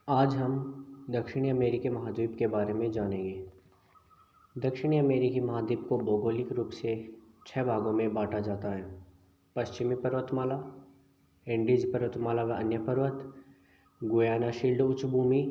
आज हम दक्षिणी अमेरिकी महाद्वीप के बारे में जानेंगे। दक्षिणी अमेरिकी महाद्वीप को भौगोलिक रूप से 6 भागों में बांटा जाता है। पश्चिमी पर्वतमाला, एंडीज पर्वतमाला व अन्य पर्वत, गुयाना शील्ड उच्च भूमि,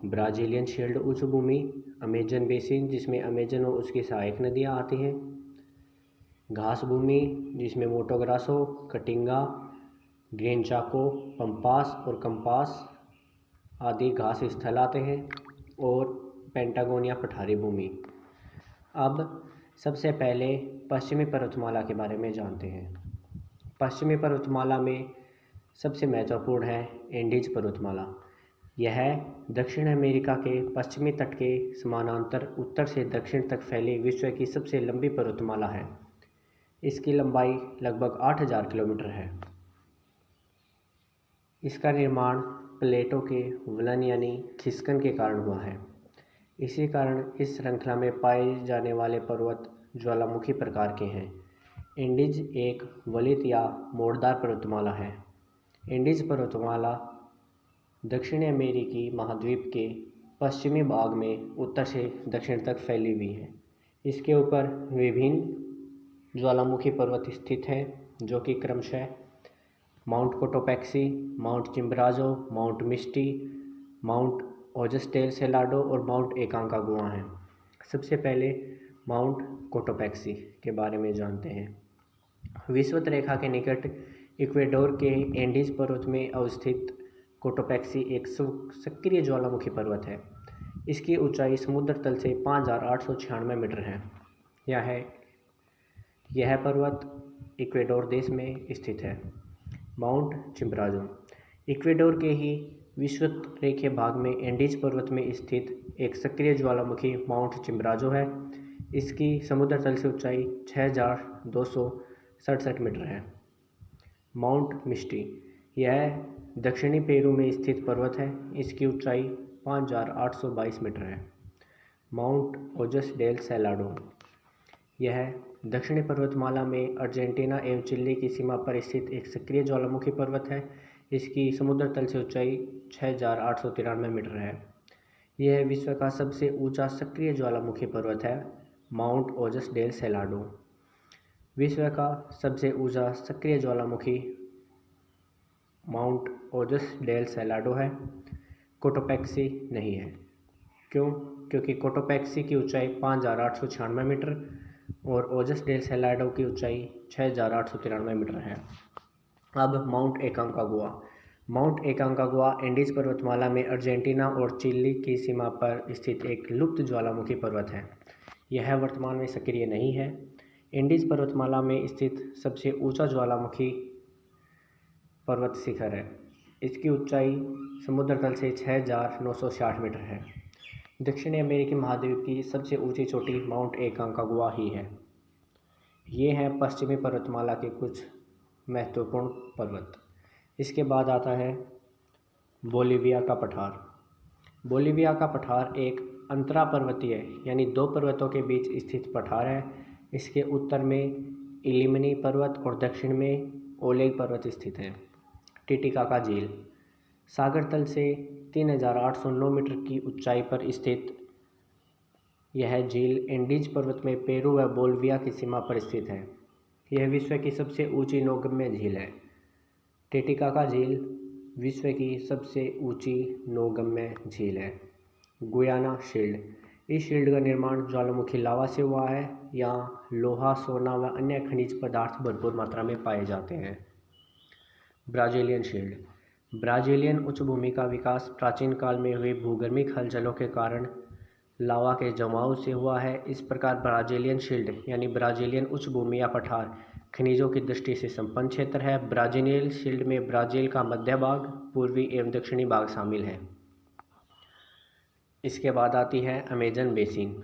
ब्राज़ीलियन शील्ड उच्च भूमि, अमेजन बेसिन जिसमें अमेजन और उसकी सहायक नदियाँ आती हैं, घास भूमि जिसमें मोटो ग्रासो, कटिंगा, ग्रेन चाको, पम्पास और कंपास आदि घास स्थल आते हैं, और पेंटागोनिया पठारी भूमि। अब सबसे पहले पश्चिमी पर्वतमाला के बारे में जानते हैं। पश्चिमी पर्वतमाला में सबसे महत्वपूर्ण है एंडीज पर्वतमाला। यह दक्षिण अमेरिका के पश्चिमी तट के समानांतर उत्तर से दक्षिण तक फैली विश्व की सबसे लंबी पर्वतमाला है। इसकी लंबाई लगभग 8000 किलोमीटर है। इसका निर्माण प्लेटों के वलन यानी खिसकन के कारण हुआ है। इसी कारण इस श्रृंखला में पाए जाने वाले पर्वत ज्वालामुखी प्रकार के हैं। एंडीज एक वलित या मोड़दार पर्वतमाला है। एंडीज पर्वतमाला दक्षिण अमेरिकी महाद्वीप के पश्चिमी भाग में उत्तर से दक्षिण तक फैली हुई है। इसके ऊपर विभिन्न ज्वालामुखी पर्वत स्थित हैं, जो कि क्रमशः mount Cotopaxi, mount चिम्बराज़ो, mount Misti, Mount Ojos del Salado और माउंट एकांकागुआ हैं। सबसे पहले माउंट कोटोपैक्सी के बारे में जानते हैं। विषुवत रेखा के निकट इक्वेडोर के एंडीज पर्वत में अवस्थित कोटोपैक्सी एक सक्रिय ज्वालामुखी पर्वत है। इसकी ऊंचाई समुद्र तल से 5896 मीटर है। यह पर्वत इक्वेडोर देश में स्थित है। माउंट चिम्बराज़ो इक्वेडोर के ही विषुवत रेखीय भाग में एंडीज पर्वत में स्थित एक सक्रिय ज्वालामुखी माउंट चिम्बराज़ो है। इसकी समुद्र तल से ऊंचाई 6267 मीटर है। माउंट मिस्टी यह दक्षिणी पेरू में स्थित पर्वत है। इसकी ऊंचाई 5822 मीटर है। माउंट ओजस डेल सेलाडो यह दक्षिणी पर्वतमाला में अर्जेंटीना एवं चिली की सीमा पर स्थित एक सक्रिय ज्वालामुखी पर्वत है। इसकी समुद्र तल से ऊंचाई 6893 मीटर है। यह विश्व का सबसे ऊंचा सक्रिय ज्वालामुखी पर्वत है। माउंट ओजस डेल सेलाडो विश्व का सबसे ऊंचा सक्रिय ज्वालामुखी माउंट ओजस डेल सेलाडो है। कोटोपैक्सी नहीं है। क्योंकि कोटोपैक्सी की ऊंचाई 5896 मीटर और ओजस डेल सेलाडो की ऊंचाई 6893 मीटर है। अब माउंट एकांकागुआ एंडीज पर्वतमाला में अर्जेंटीना और चिली की सीमा पर स्थित एक लुप्त ज्वालामुखी पर्वत है। यह वर्तमान में सक्रिय नहीं है। एंडीज पर्वतमाला में स्थित सबसे ऊंचा ज्वालामुखी पर्वत शिखर है। इसकी ऊंचाई समुद्र तल से 6960 मीटर है। दक्षिणी अमेरिकी महाद्वीप की सबसे ऊंची चोटी माउंट एकांकागुआ ही है। ये हैं पश्चिमी पर्वतमाला के कुछ महत्वपूर्ण पर्वत। इसके बाद आता है बोलिविया का पठार। बोलिविया का पठार एक अंतरा पर्वतीय यानी दो पर्वतों के बीच स्थित पठार है। इसके उत्तर में इलिमनी पर्वत और दक्षिण में ओलेग पर्वत स्थित हैं। टिटिकाका झील सागर तल से 3809 मीटर की ऊंचाई पर स्थित यह झील एंडीज पर्वत में पेरू व बोलिविया की सीमा पर स्थित है। यह विश्व की सबसे ऊंची नौगम्य झील है। टिटिकाका झील विश्व की सबसे ऊंची नौगम्य झील है। गुयाना शील्ड इस शील्ड का निर्माण ज्वालामुखी लावा से हुआ है। यहाँ लोहा, सोना व अन्य खनिज पदार्थ भरपूर मात्रा में पाए जाते हैं। ब्राज़ीलियन शील्ड ब्राज़ीलियन उच्च भूमि का विकास प्राचीन काल में हुई भूगर्भिक हलचलों के कारण लावा के जमाव से हुआ है। इस प्रकार ब्राज़ीलियन शील्ड यानी ब्राज़ीलियन उच्च भूमि या पठार खनिजों की दृष्टि से संपन्न क्षेत्र है। ब्राज़ीलियन शील्ड में ब्राज़ील का मध्य भाग, पूर्वी एवं दक्षिणी भाग शामिल है। इसके बाद आती है अमेजन बेसिन।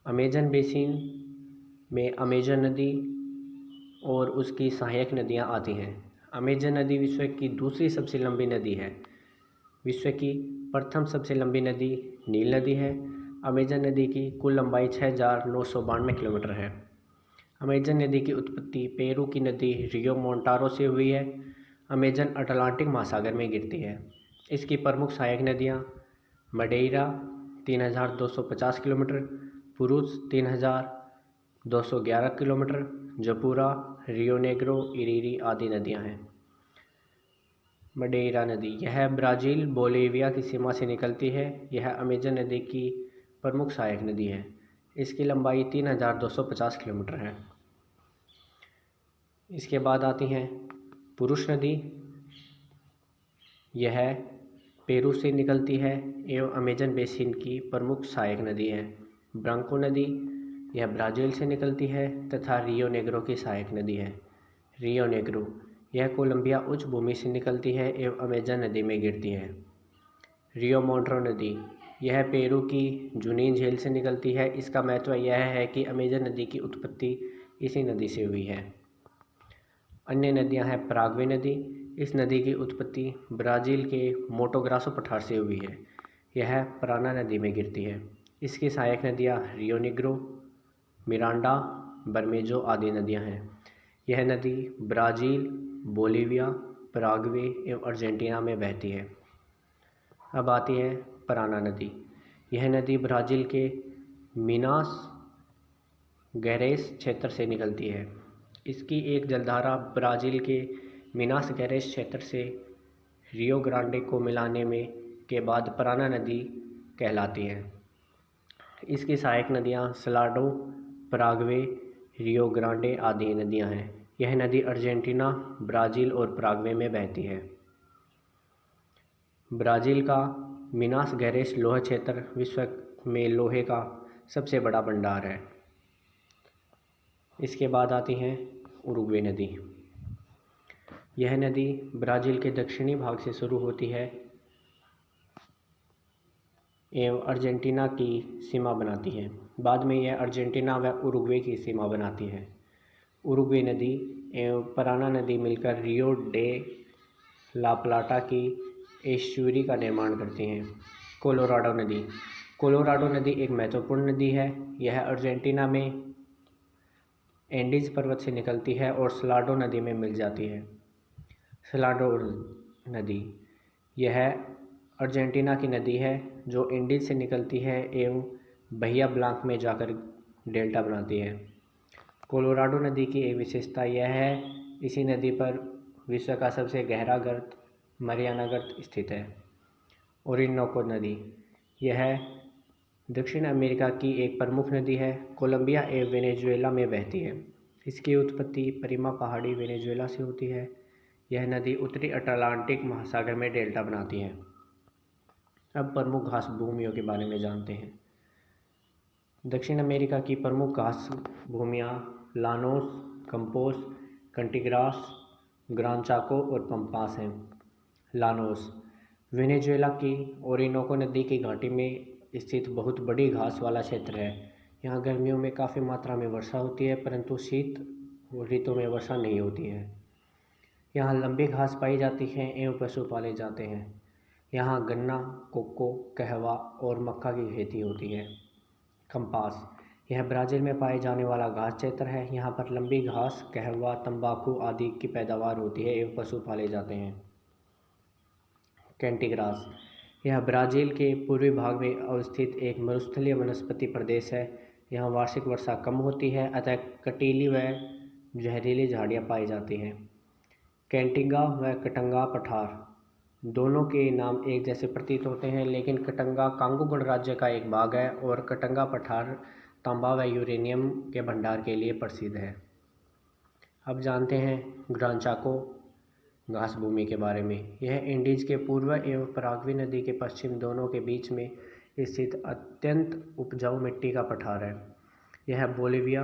अमेजन बेसिन में अमेजन नदी और उसकी सहायक नदियाँ आती हैं। अमेजन नदी विश्व की दूसरी सबसे लंबी नदी है। विश्व की प्रथम सबसे लंबी नदी नील नदी है। अमेजन नदी की कुल लंबाई 6992 किलोमीटर है। अमेजन नदी की उत्पत्ति पेरू की नदी रियो मोंटारो से हुई है। अमेजन अटलांटिक महासागर में गिरती है। इसकी प्रमुख सहायक नदियाँ मडेइरा 3,250 किलोमीटर, पुरुष 3,211 किलोमीटर, जपूरा, रियो नेग्रो, इरीरी आदि नदियाँ हैं। मडेइरा नदी यह ब्राज़ील बोलिविया की सीमा से निकलती है। यह अमेजन नदी की प्रमुख सहायक नदी है। इसकी लंबाई 3,250 किलोमीटर है। इसके बाद आती हैं पुरुष नदी। यह पेरू से निकलती है एवं अमेजन बेसिन की प्रमुख सहायक नदी है। ब्रांको नदी यह ब्राज़ील से निकलती है तथा रियो नेग्रो की सहायक नदी है। रियो नेग्रो यह कोलंबिया उच्च भूमि से निकलती है एवं अमेजन नदी में गिरती है। रियो मोंट्रो नदी यह पेरू की जुनीन झील से निकलती है। इसका महत्व यह है कि अमेजन नदी की उत्पत्ति इसी नदी से हुई है। अन्य नदियां हैं पराग्वे नदी। इस नदी की उत्पत्ति ब्राज़ील के मोटो ग्रासो पठार से हुई है। यह पराना नदी में गिरती है। इसकी सहायक नदियां रियो नेग्रो, मिरांडा, बर्मेजो आदि नदियां हैं। यह नदी ब्राज़ील, बोलिविया, पराग्वे एवं अर्जेंटीना में बहती है। अब आती है पराना नदी। यह नदी ब्राज़ील के मिनास गैरेस क्षेत्र से निकलती है। इसकी एक जलधारा ब्राज़ील के मिनास गैरेस क्षेत्र से रियो ग्रांडे को मिलाने में के बाद पराना नदी कहलाती है। इसकी सहायक नदियाँ सलाडो, पराग्वे, रियो ग्रांडे आदि नदियाँ हैं। यह नदी अर्जेंटीना, ब्राज़ील और पराग्वे में बहती है। ब्राज़ील का मिनास गैरेस लोह क्षेत्र विश्व में लोहे का सबसे बड़ा भंडार है। इसके बाद आती हैं उरुग्वे नदी। यह नदी ब्राज़ील के दक्षिणी भाग से शुरू होती है एवं अर्जेंटीना की सीमा बनाती है। बाद में यह अर्जेंटीना व उरुग्वे की सीमा बनाती है। उरुग्वे नदी एवं पराना नदी मिलकर रियो डे ला प्लाटा की एस्चुरी का निर्माण करती हैं। कोलोराडो नदी एक महत्वपूर्ण नदी है। यह अर्जेंटीना में एंडीज पर्वत से निकलती है और सलाडो नदी में मिल जाती है। सलाडो नदी यह अर्जेंटीना की नदी है जो एंडीज से निकलती है एवं बहिया ब्लांक में जाकर डेल्टा बनाती है। कोलोराडो नदी की एक विशेषता यह है, इसी नदी पर विश्व का सबसे गहरा गर्त मरियाना गर्त स्थित है। ओरिनोको नदी यह दक्षिण अमेरिका की एक प्रमुख नदी है। कोलंबिया एवं वेनेजुएला में बहती है। इसकी उत्पत्ति परीमा पहाड़ी वेनेजुएला से होती है। यह नदी उत्तरी अटलांटिक महासागर में डेल्टा बनाती है। अब प्रमुख घास भूमियों के बारे में जानते हैं। दक्षिण अमेरिका की प्रमुख घास भूमियाँ लानोस, कंपोस, कंटिग्रास, ग्रान चाको और पंपास हैं। लानोस वेनेजुएला की ओरिनोको नदी की घाटी में स्थित बहुत बड़ी घास वाला क्षेत्र है। यहाँ गर्मियों में काफ़ी मात्रा में वर्षा होती है, परंतु शीत ऋतु में वर्षा नहीं होती है। यहाँ लंबी घास पाई जाती है एवं पशु पाले जाते हैं। यहाँ गन्ना, कोको, कहवा और मक्का की खेती होती है। कंपास यह ब्राज़ील में पाए जाने वाला घास क्षेत्र है। यहाँ पर लंबी घास, कहवा, तंबाकू आदि की पैदावार होती है एवं पशु पाले जाते हैं। कैंटिग्रास यह ब्राज़ील के पूर्वी भाग में अवस्थित एक मरुस्थलीय वनस्पति प्रदेश है। यहाँ वार्षिक वर्षा कम होती है, अतः कटीली व जहरीली झाड़ियाँ पाई जाती हैं। कैंटिगा व कटंगा पठार दोनों के नाम एक जैसे प्रतीत होते हैं, लेकिन कटंगा कांगो गणराज्य का एक भाग है और कटंगा पठार तांबा व यूरेनियम के भंडार के लिए प्रसिद्ध है। अब जानते हैं ग्रान चाको घास भूमि के बारे में। यह इंडीज के पूर्व एवं पराग्वे नदी के पश्चिम दोनों के बीच में स्थित अत्यंत उपजाऊ मिट्टी का पठार है। यह बोलिविया,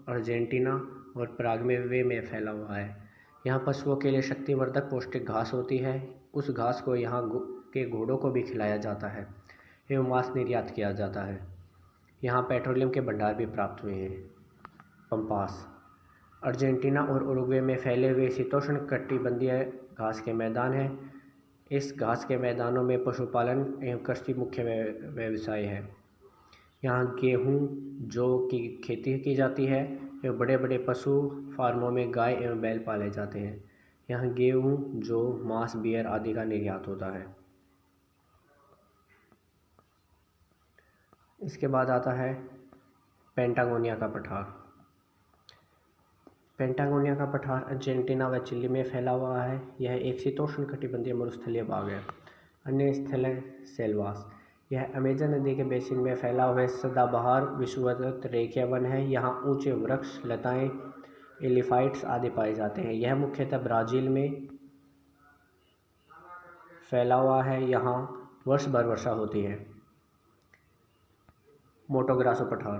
अर्जेंटीना और पराग्वे में फैला हुआ है। यहाँ पशुओं के लिए शक्तिवर्धक पौष्टिक घास होती है। उस घास को यहाँ के घोड़ों को भी खिलाया जाता है एवं मांस निर्यात किया जाता है। यहाँ पेट्रोलियम के भंडार भी प्राप्त हुए हैं। पंपास अर्जेंटीना और उरुग्वे में फैले हुए शीतोष्ण कटिबंधीय घास के मैदान हैं। इस घास के मैदानों में पशुपालन एवं कृषि मुख्य व्यवसाय है। यहाँ गेहूँ, जौ की खेती की जाती है एवं बड़े बड़े पशु फार्मों में गाय एवं बैल पाले जाते हैं। यहाँ गेहूँ, जौ, मांस, बियर आदि का निर्यात होता है। इसके बाद आता है पेंटागोनिया का पठार। पेंटागोनिया का पठार अर्जेंटीना व चिली में फैला हुआ है। यह एक शीतोष्णकटिबंधीय मरुस्थलीय भाग है। अन्य स्थल है सेल्वास। यह अमेजन नदी के बेसिन में फैला हुआ सदाबहार विषुवत रेखीय वन है। यहाँ ऊंचे वृक्ष, लताएं, एलिफाइट्स आदि पाए जाते हैं। यह मुख्यतः ब्राज़ील में फैला हुआ है। यहाँ वर्ष भर वर्षा होती है। मोटो ग्रासो पठार,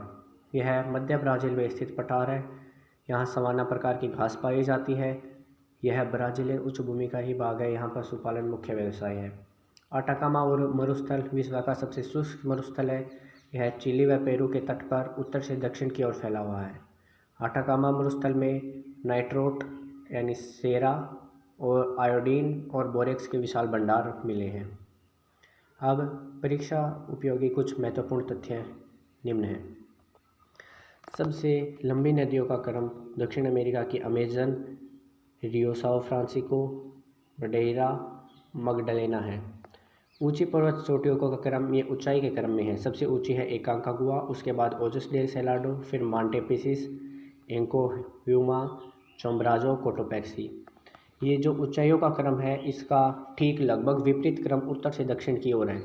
यह मध्य ब्राज़ील में स्थित पठार है। यहाँ सवाना प्रकार की घास पाई जाती है। यह ब्राज़ीलियन उच्च भूमि का ही भाग है। यहाँ पशुपालन मुख्य व्यवसाय है। अटाकामा मरुस्थल विश्व का सबसे शुष्क मरुस्थल है। यह चिली व पेरू के तट पर उत्तर से दक्षिण की ओर फैला हुआ है। अटाकामा मरुस्थल में नाइट्रोट यानी सेरा और आयोडीन और बोरेक्स के विशाल भंडार मिले हैं। अब परीक्षा उपयोगी कुछ महत्वपूर्ण तथ्य निम्न हैं। सबसे लंबी नदियों का क्रम दक्षिण अमेरिका की अमेजन, रियो साओ फ्रांसिस्को, मडेइरा, मगडलेना है। ऊंची पर्वत चोटियों का क्रम ये ऊंचाई के क्रम में है। सबसे ऊंची है एकांकागुआ, उसके बाद ओजस डेल सेलाडो, फिर मांटे पिसिस, एंकोह्यूमा, चोम्ब्राजो, कोटोपैक्सी। ये जो ऊंचाइयों का क्रम है इसका ठीक लगभग विपरीत क्रम उत्तर से दक्षिण की ओर है।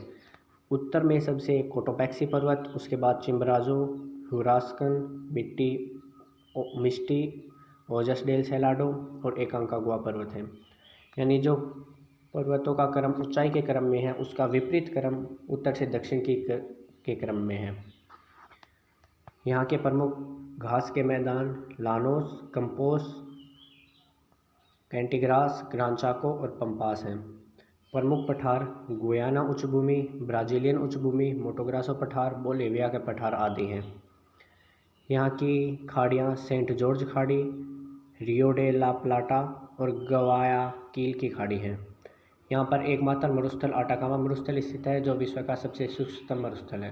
उत्तर में सबसे कोटोपैक्सी पर्वत, उसके बाद चिम्बराजो, हुरास्कन, मिस्टी, ओजस डेल सेलाडो और एकांकागुआ पर्वत है। यानी जो पर्वतों का क्रम ऊंचाई के क्रम में है उसका विपरीत क्रम उत्तर से दक्षिण के क्रम में है। यहाँ के प्रमुख घास के मैदान लानोस, कंपोस, कैंटिग्रास, ग्रान-चाको और पंपास हैं। प्रमुख पठार गुयाना उच्च भूमि, ब्राज़ीलियन उच्च भूमि, मोटो ग्रासो पठार, बोलिविया के पठार आदि हैं। यहाँ की खाड़ियाँ सेंट जॉर्ज खाड़ी, रियो डे ला प्लाटा और गवायाकिल की खाड़ी हैं। यहाँ पर एकमात्र मरुस्थल अटाकामा मरुस्थल स्थित है जो विश्व का सबसे शुष्कतम मरुस्थल है।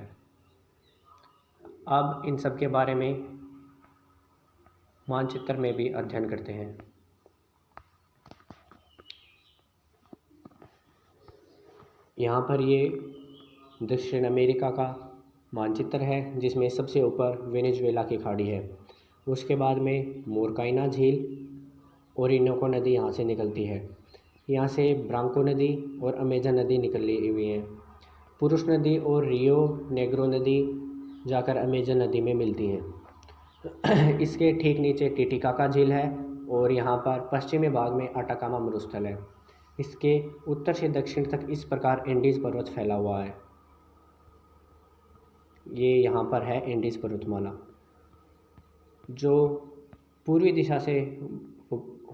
अब इन सब के बारे में मानचित्र में भी अध्ययन करते हैं। यहाँ पर ये दक्षिण अमेरिका का मानचित्र है जिसमें सबसे ऊपर वेनेजुएला की खाड़ी है। उसके बाद में मोरकाइना झील, ओरिनोको नदी यहाँ से निकलती है। यहाँ से ब्रांको नदी और अमेजन नदी निकली हुई हैं। पुरुष नदी और रियो नेग्रो नदी जाकर अमेजन नदी में मिलती हैं। इसके ठीक नीचे टिटिकाका झील है और यहाँ पर पश्चिमी भाग में अटाकामा मरुस्थल है। इसके उत्तर से दक्षिण तक इस प्रकार एंडीज़ पर्वत फैला हुआ है। ये यहाँ पर है एंडीज़ पर्वतमाला। जो पूर्वी दिशा से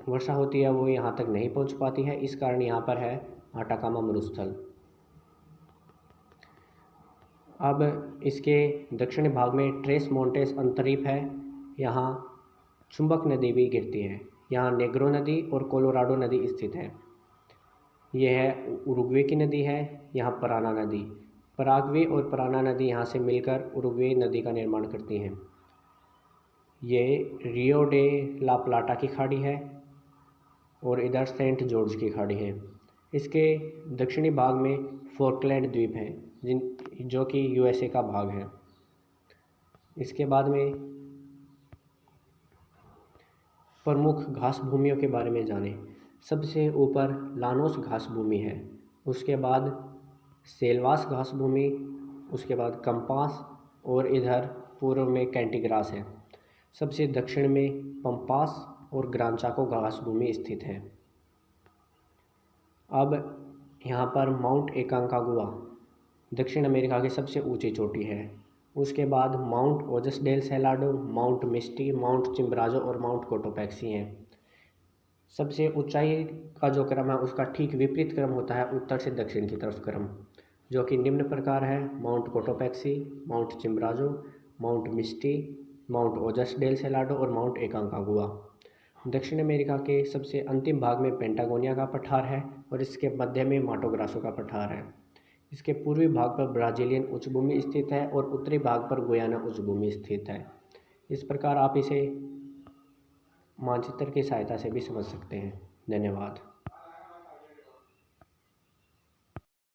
वर्षा होती है वो यहाँ तक नहीं पहुँच पाती है, इस कारण यहाँ पर है अटाकामा मरुस्थल। अब इसके दक्षिणी भाग में ट्रेस मोंटेस अंतरीप है। यहाँ चुंबक नदी भी गिरती है। यहाँ नेग्रो नदी और कोलोराडो नदी स्थित है। यह है उरुग्वे की नदी है। यहाँ पराना नदी, पराग्वे और पराना नदी यहाँ से मिलकर उरुग्वे नदी का निर्माण करती हैं। ये रियो डे ला प्लाटा की खाड़ी है और इधर सेंट जॉर्ज की खाड़ी है। इसके दक्षिणी भाग में फोकलैंड द्वीप हैं जो कि यूएसए का भाग है। इसके बाद में प्रमुख घास भूमियों के बारे में जानें। सबसे ऊपर लानोस घास भूमि है, उसके बाद सेल्वास घास भूमि, उसके बाद कंपास और इधर पूर्व में कैंटिग्रास है। सबसे दक्षिण में पंपास और ग्रान-चाको घास भूमि स्थित है। अब यहाँ पर माउंट एकांकागुआ दक्षिण अमेरिका की सबसे ऊंची चोटी है। उसके बाद mount Ojos del सेलाडो, mount Misti, mount चिम्बराजो और माउंट कोटोपैक्सी हैं। सबसे ऊंचाई का जो क्रम है उसका ठीक विपरीत क्रम होता है उत्तर से दक्षिण की तरफ क्रम, जो कि निम्न प्रकार है: Mount Cotopaxi, Mount Chimborazo, Mount Misti, Mount Ojos del Salado और माउंट एकांकागुआ। दक्षिण अमेरिका के सबसे अंतिम भाग में पेंटागोनिया का पठार है और इसके मध्य में माटो ग्रासो का पठार है। इसके पूर्वी भाग पर ब्राज़ीलियन उच्च भूमि स्थित है और उत्तरी भाग पर गुयाना उच्च भूमि स्थित है। इस प्रकार आप इसे मानचित्र की सहायता से भी समझ सकते हैं। धन्यवाद।